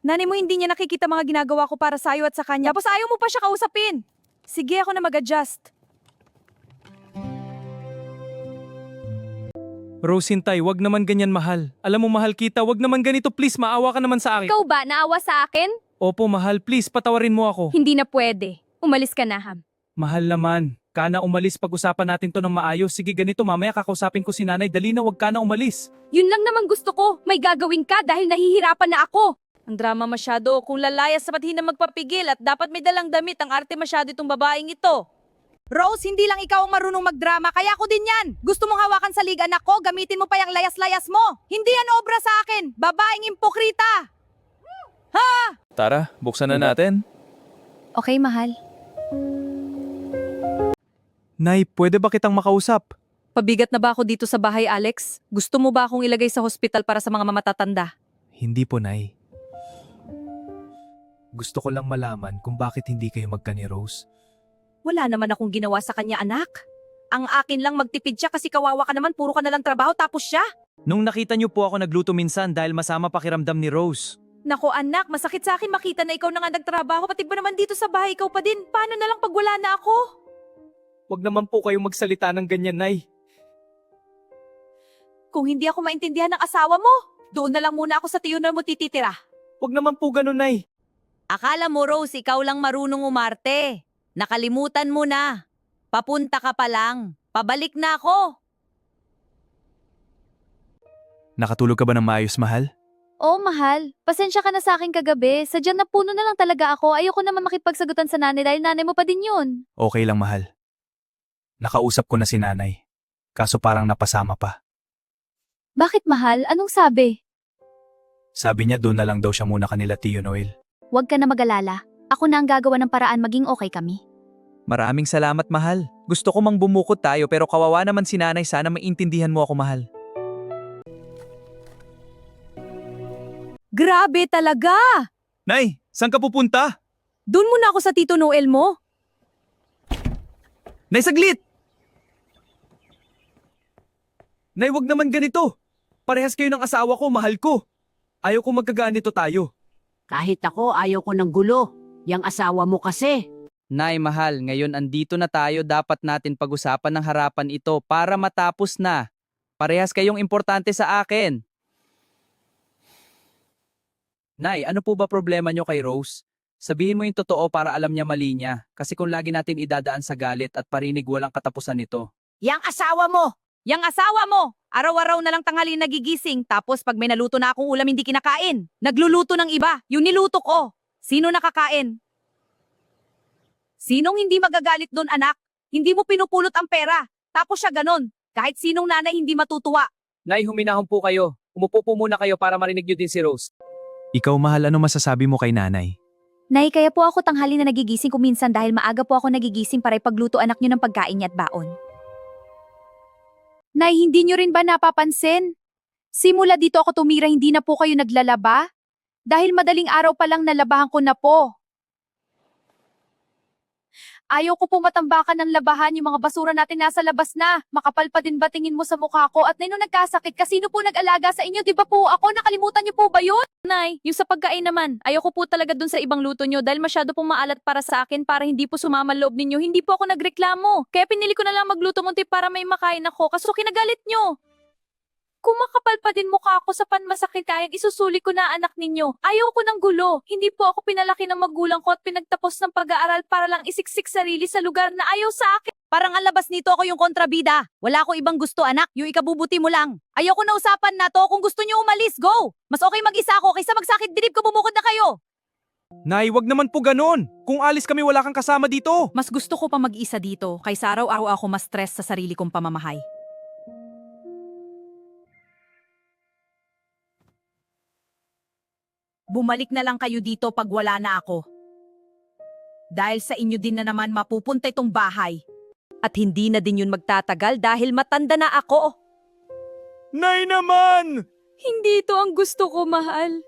Nanay mo hindi niya nakikita mga ginagawa ko para sa'yo at sa kanya. Tapos ayaw mo pa siya kausapin. Sige, ako na mag-adjust. Rosintay, wag naman ganyan mahal. Alam mo mahal kita, wag naman ganito please, maawa ka naman sa akin. Ikaw ba, naawa sa akin? Opo mahal, please patawarin mo ako. Hindi na pwede. Umalis ka na, Ham. Mahal naman, kana umalis pag-usapan natin to ng maayos. Sige ganito, mamaya kakausapin ko si nanay, dali na wag ka na umalis. Yun lang naman gusto ko. May gagawin ka dahil nahihirapan na ako. Ang drama masyado. Kung lalayas sapat hindi na magpapigil at dapat may dalang damit, ang arte masyado itong babaeng ito. Rose, hindi lang ikaw ang marunong magdrama, kaya ako din yan. Gusto mong hawakan sa liga anak ko, gamitin mo pa yung layas-layas mo. Hindi yan obra sa akin. Babaeng impokrita. Ha? Tara, buksan na natin. Okay, mahal. Nay, pwede ba kitang makausap? Pabigat na ba ako dito sa bahay, Alex? Gusto mo ba akong ilagay sa hospital para sa mga mamatatanda? Hindi po, Nay. Gusto ko lang malaman kung bakit hindi kayo magka ni Rose. Wala naman akong ginawa sa kanya, anak. Ang akin lang magtipid siya kasi kawawa ka naman, puro ka na lang trabaho tapos siya. Nung nakita niyo po ako nagluto minsan dahil masama pakiramdam ni Rose. Nako anak, masakit sa akin makita na ikaw na nga nagtrabaho, pati ba naman dito sa bahay ikaw pa din? Paano na lang pag wala na ako? Wag naman po kayong magsalita ng ganyan, Nay. Kung hindi ako maintindihan ng asawa mo, doon na lang muna ako sa tiyunan mo tititira. Wag naman po ganun, Nay. Akala mo, Rose, ikaw lang marunong umarte. Nakalimutan mo na. Papunta ka pa lang. Pabalik na ako. Nakatulog ka ba ng maayos, mahal? Oo, mahal. Pasensya ka na sa akin kagabi. Sadyang napuno na lang talaga ako. Ayoko naman makipagsagutan sa nanay dahil nanay mo pa din yun. Okay lang, mahal. Nakausap ko na si nanay. Kaso parang napasama pa. Bakit, mahal? Anong sabi? Sabi niya doon na lang daw siya muna kanila, Tio Noel. Huwag ka na mag-alala. Ako na ang gagawa ng paraan maging okay kami. Maraming salamat, mahal. Gusto ko mang bumukod tayo pero kawawa naman si nanay. Sana maintindihan mo ako, mahal. Grabe talaga! Nay, saan ka pupunta? Doon muna ako sa Tito Noel mo. Nay, saglit! Nay, wag naman ganito. Parehas kayo ng asawa ko, mahal ko. Ayaw ko magkaganito tayo. Kahit ako, ayaw ko ng gulo. Yang asawa mo kasi. Nay, mahal, ngayon andito na tayo, dapat natin pag-usapan ng harapan ito para matapos na. Parehas kayong importante sa akin. Nay, ano po ba problema nyo kay Rose? Sabihin mo yung totoo para alam niya mali niya. Kasi kung lagi natin idadaan sa galit at parinig, walang katapusan nito. Yang asawa mo! Yang asawa mo! Araw-araw na lang tanghali nagigising, tapos pag may naluto na akong ulam hindi kinakain. Nagluluto ng iba, yung niluto ko. Sino nakakain? Sinong hindi magagalit doon, anak? Hindi mo pinupulot ang pera. Tapos siya ganon. Kahit sinong nanay hindi matutuwa. Nay, huminahon po kayo. Umupo po muna kayo para marinig nyo din si Rose. Ikaw, mahal, ano masasabi mo kay nanay? Nay, kaya po ako tanghali na nagigising kuminsan dahil maaga po ako nagigising para ipagluto anak niyo ng pagkain niya at baon. Nay, hindi niyo rin ba napapansin? Simula dito ako tumira, hindi na po kayo naglalaba? Dahil madaling araw pa lang nalabahan ko na po. Ayaw ko po matambakan ng labahan, yung mga basura natin nasa labas na. Makapal pa din ba tingin mo sa mukha ko? At nino nagkasakit, kasino po nag-alaga sa inyo? Di ba po ako? Nakalimutan niyo po ba yun? Nay, yung sa pagkain naman, ayoko po talaga dun sa ibang luto nyo dahil masyado pong maalat para sa akin para hindi po sumama loob ninyo. Hindi po ako nagreklamo. Kaya pinili ko na lang magluto munti para may makain ako. Kaso kinagalit nyo. Kung makapal pa din mukha ako sa panmasakit kayang isusuli ko na anak ninyo. Ayaw ko ng gulo. Hindi po ako pinalaki ng magulang ko at pinagtapos ng pag-aaral para lang isiksik sarili sa lugar na ayaw sa akin. Parang alabas nito ako yung kontrabida. Wala ko ibang gusto, anak. Yung ikabubuti mo lang. Ayaw ko na usapan na to. Kung gusto nyo umalis, go! Mas okay mag-isa ako kaysa magsakit dilib ko bumukod na kayo. Nay, wag naman po ganun. Kung alis kami, wala kang kasama dito. Mas gusto ko pa mag-isa dito kaysa araw-araw ako ma-stress sa sarili kong pamamahay. Bumalik na lang kayo dito pag wala na ako. Dahil sa inyo din na naman mapupunta itong bahay. At hindi na din yun magtatagal dahil matanda na ako. Nay naman! Hindi ito ang gusto ko, mahal.